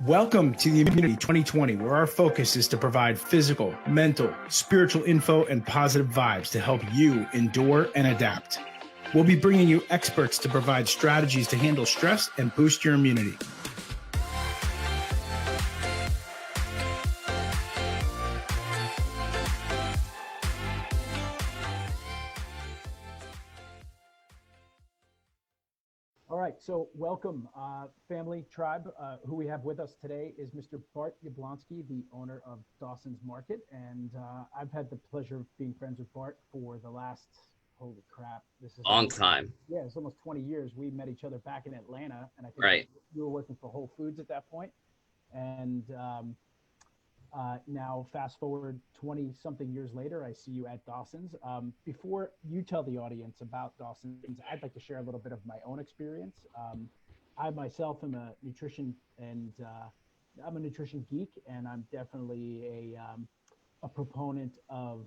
Welcome to the Immunity 2020, where our focus is to provide physical, mental, spiritual info and positive vibes to help you endure and adapt. We'll be bringing you experts to provide strategies to handle stress and boost your immunity. All right, so welcome, family, tribe. Who we have with us today is Mr. Bart Yabblonski, the owner of Dawson's Market. And I've had the pleasure of being friends with Bart for the last, holy crap, this is long time. Yeah, it's almost 20 years. We met each other back in Atlanta, and I think you were working for Whole Foods at that point. And now fast forward 20 something years later, I see you at Dawson's. Before you tell the audience about Dawson's, I'd like to share a little bit of my own experience. I myself am a nutrition geek, and I'm definitely a proponent of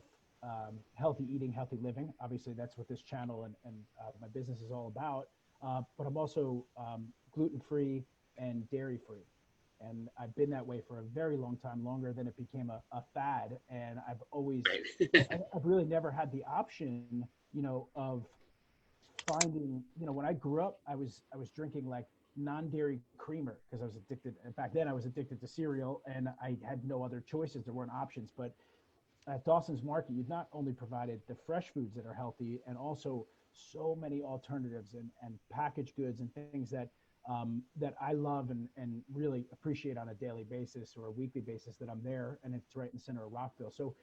healthy eating, healthy living. Obviously that's what this channel and my business is all about. But I'm also gluten-free and dairy-free. And I've been that way for a very long time, longer than it became a fad. And I've always, I've really never had the option, of finding, when I grew up, I was drinking like non-dairy creamer because I was addicted. And back then I was addicted to cereal and I had no other choices. There weren't options. But at Dawson's Market, you've not only provided the fresh foods that are healthy and also so many alternatives and packaged goods and things that I love and really appreciate on a daily basis or a weekly basis that I'm there, and it's right in the center of Rockville. So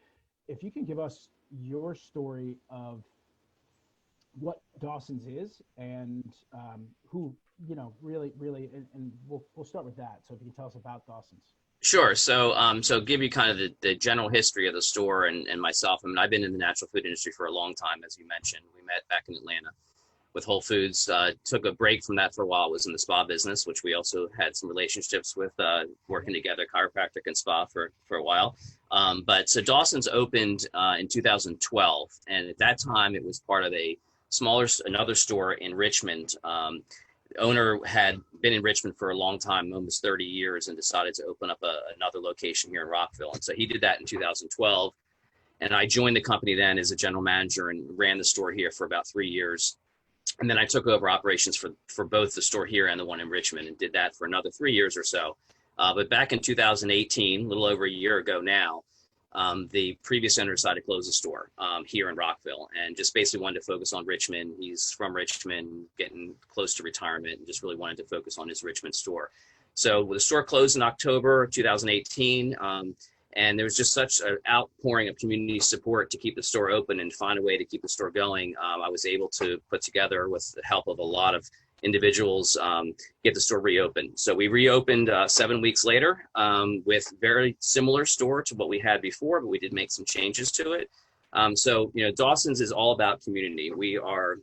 if you can give us your story of what Dawson's is and who, really, and we'll start with that. So if you can tell us about Dawson's. Sure. So give you kind of the general history of the store and myself. I mean, I've been in the natural food industry for a long time, as you mentioned. We met back in Atlanta with Whole Foods, took a break from that for a while, was in the spa business, which we also had some relationships with, working together, chiropractic and spa for a while. But so Dawson's opened in 2012. And at that time, it was part of another store in Richmond. The owner had been in Richmond for a long time, almost 30 years, and decided to open up another location here in Rockville. And so he did that in 2012. And I joined the company then as a general manager and ran the store here for about 3 years. And then I took over operations for both the store here and the one in Richmond and did that for another 3 years or so. But back in 2018, a little over a year ago now, the previous owner decided to close the store here in Rockville and just basically wanted to focus on Richmond. He's from Richmond, getting close to retirement, and just really wanted to focus on his Richmond store. So the store closed in October 2018. And there was just such an outpouring of community support to keep the store open and find a way to keep the store going. I was able to put together, with the help of a lot of individuals, get the store reopened. So we reopened 7 weeks later with very similar store to what we had before, but we did make some changes to it. So Dawson's is all about community. We are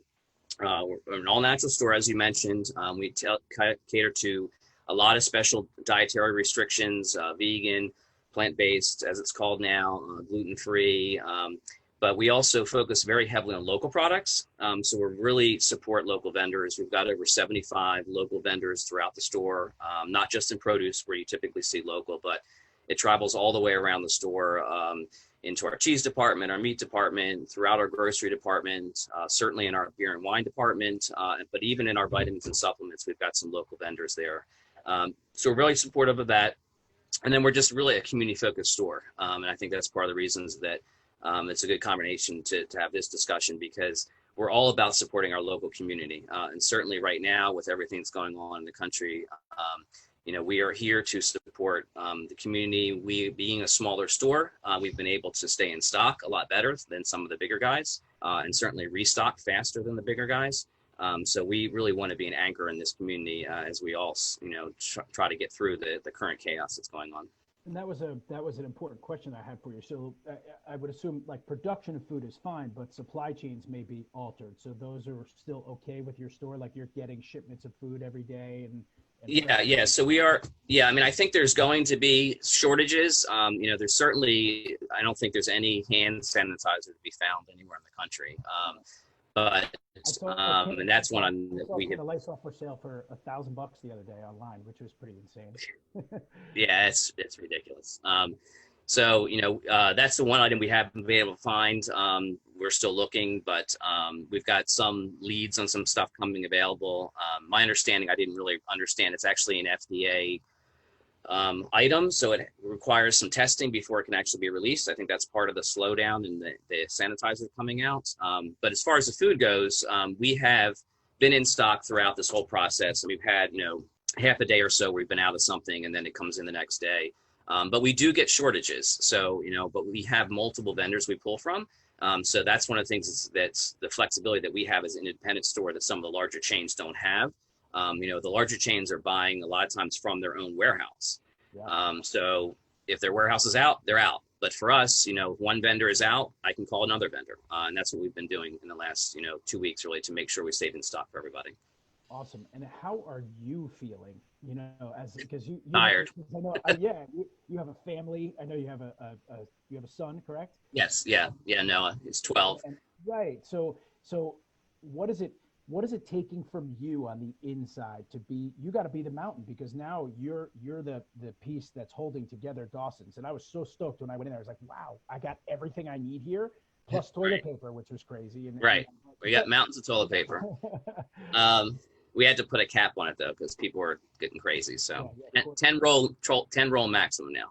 we're an all-natural store, as you mentioned. We cater to a lot of special dietary restrictions, vegan, plant-based, as it's called now, gluten-free, but we also focus very heavily on local products. So we really support local vendors. We've got over 75 local vendors throughout the store, not just in produce where you typically see local, but it travels all the way around the store, into our cheese department, our meat department, throughout our grocery department, certainly in our beer and wine department, but even in our vitamins and supplements, we've got some local vendors there. So we're really supportive of that. And then we're just really a community-focused store. And I think that's part of the reasons that it's a good combination to have this discussion, because we're all about supporting our local community. And certainly right now, with everything that's going on in the country, we are here to support the community. We, being a smaller store, we've been able to stay in stock a lot better than some of the bigger guys, and certainly restock faster than the bigger guys. So we really want to be an anchor in this community as we all, try to get through the current chaos that's going on. And that was an important question I had for you. So I would assume like production of food is fine, but supply chains may be altered. So those are still okay with your store? Like you're getting shipments of food every day and yeah. So we are, I mean, I think there's going to be shortages. There's certainly, I don't think there's any hand sanitizer to be found anywhere in the country. but I saw and that's one on I saw we have. the lights off for sale for $1,000 the other day online, which was pretty insane. Yeah, it's ridiculous. So that's the one item we haven't been able to find. We're still looking, but we've got some leads on some stuff coming available. My understanding, I didn't really understand, it's actually an FDA item, so it requires some testing before it can actually be released. I think that's part of the slowdown in the sanitizer coming out. But as far as the food goes, we have been in stock throughout this whole process, and we've had half a day or so we've been out of something, and then it comes in the next day. But we do get shortages, so but we have multiple vendors we pull from. So that's one of the things that's the flexibility that we have as an independent store that some of the larger chains don't have. The larger chains are buying a lot of times from their own warehouse. Yeah. So if their warehouse is out, they're out. But for us, if one vendor is out, I can call another vendor. And that's what we've been doing in the last, 2 weeks, really, to make sure we stayed in stock for everybody. Awesome. And how are you feeling? Because you Tired. I know, you have a family. I know you have a son, correct? Yes. Yeah. Noah, it's 12. Right. So what is it taking from you on the inside to be? You got to be the mountain, because now you're the piece that's holding together Dawson's. And I was so stoked when I went in there. I was like, wow, I got everything I need here, plus toilet paper, which was crazy. Right. We got mountains of toilet paper. We had to put a cap on it though, because people were getting crazy. So 10 roll maximum now.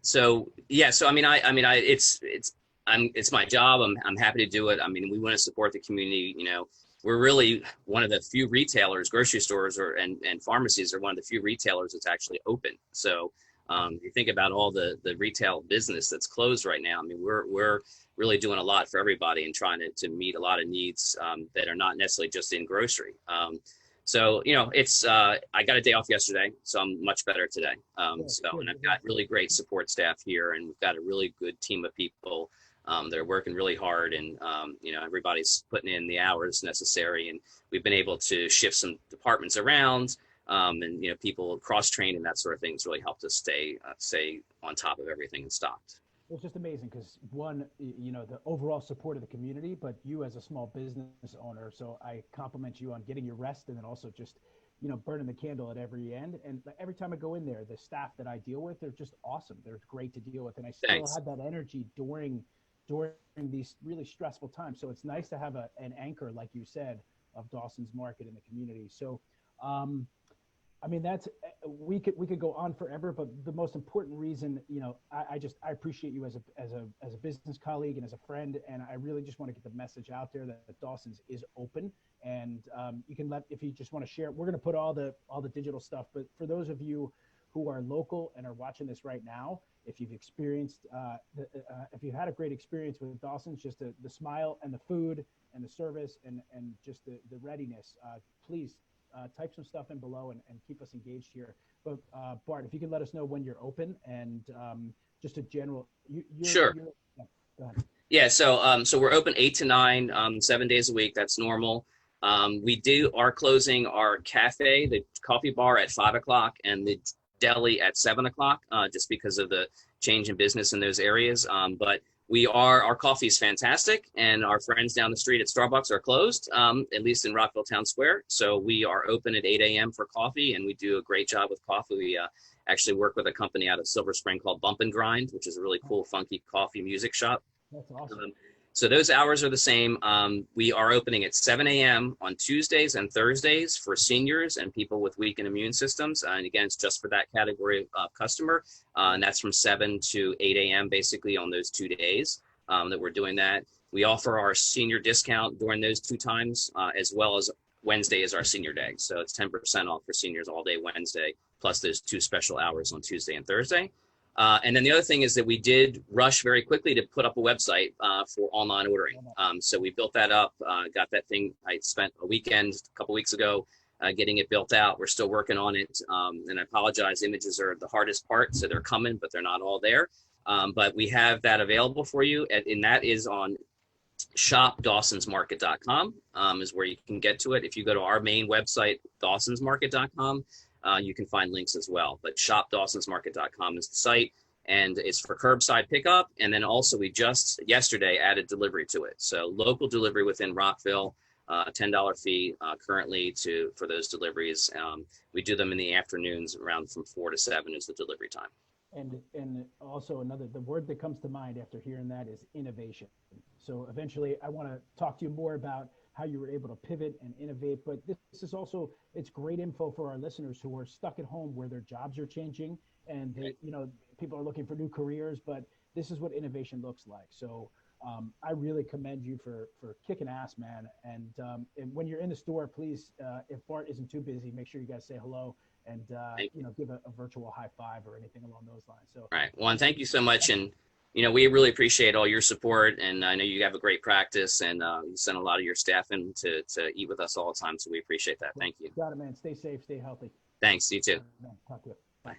So I mean, it's my job. I'm happy to do it. I mean, we want to support the community. We're really one of the few retailers, grocery stores and pharmacies are one of the few retailers that's actually open. So you think about all the retail business that's closed right now. I mean, we're really doing a lot for everybody and trying to meet a lot of needs that are not necessarily just in grocery. So it's I got a day off yesterday, so I'm much better today. And I've got really great support staff here, and we've got a really good team of people. They're working really hard, and everybody's putting in the hours necessary, and we've been able to shift some departments around, and people cross-trained and that sort of things really helped us stay on top of everything and stocked. It's just amazing because one, the overall support of the community, but you as a small business owner. So I compliment you on getting your rest, and then also just burning the candle at every end. And every time I go in there, the staff that I deal with, they're just awesome. They're great to deal with, and I still had that energy during these really stressful times. So it's nice to have an anchor, like you said, of Dawson's Market in the community. So, I mean, we could go on forever, but the most important reason, I appreciate you as a business colleague and as a friend, and I really just want to get the message out there that Dawson's is open, and you can if you just want to share. We're going to put all the digital stuff, but for those of you who are local and are watching this right now, if you've experienced, if you had a great experience with Dawson's, just the smile and the food and the service and just the readiness, please type some stuff in below and keep us engaged here. But Bart, if you could let us know when you're open and just a general. Sure. Go ahead. Yeah. So we're open 8 to 9, 7 days a week. That's normal. We are closing our cafe, the coffee bar, at 5 o'clock, and the deli at 7 o'clock, just because of the change in business in those areas. But our coffee is fantastic, and our friends down the street at Starbucks are closed, at least in Rockville Town Square. So we are open at 8 a.m. for coffee, and we do a great job with coffee. We actually work with a company out of Silver Spring called Bump and Grind, which is a really cool, funky coffee music shop. That's awesome. So those hours are the same. We are opening at 7 a.m. on Tuesdays and Thursdays for seniors and people with weakened immune systems. And again, it's just for that category of customer. And that's from 7 to 8 a.m. basically on those 2 days that we're doing that. We offer our senior discount during those 2 times, as well as Wednesday is our senior day. So it's 10% off for seniors all day Wednesday, plus those 2 special hours on Tuesday and Thursday. And then the other thing is that we did rush very quickly to put up a website for online ordering. So we built that up, got that thing. I spent a weekend a couple weeks ago getting it built out. We're still working on it. And I apologize, images are the hardest part. So they're coming, but they're not all there. But we have that available for you. And that is on shopdawsonsmarket.com is where you can get to it. If you go to our main website, dawsonsmarket.com, you can find links as well, but shopdawsonsmarket.com is the site. and it's for curbside pickup. And then also we just yesterday added delivery to it. So local delivery within Rockville, a $10 fee currently for those deliveries. We do them in the afternoons around from 4 to 7 is the delivery time. And also the word that comes to mind after hearing that is innovation. So eventually I want to talk to you more about how you were able to pivot and innovate, but this is also, it's great info for our listeners who are stuck at home where their jobs are changing and they, people are looking for new careers, but this is what innovation looks like. So I really commend you for kicking ass, man. And when you're in the store, please, if Bart isn't too busy, make sure you guys say hello and give a virtual high five or anything along those lines. So, all right. Well, and thank you so much. And we really appreciate all your support. And I know you have a great practice, and you send a lot of your staff in to eat with us all the time. So we appreciate that. Thank you. Got it, man. Stay safe, stay healthy. Thanks. You too. Man, talk to you. Bye.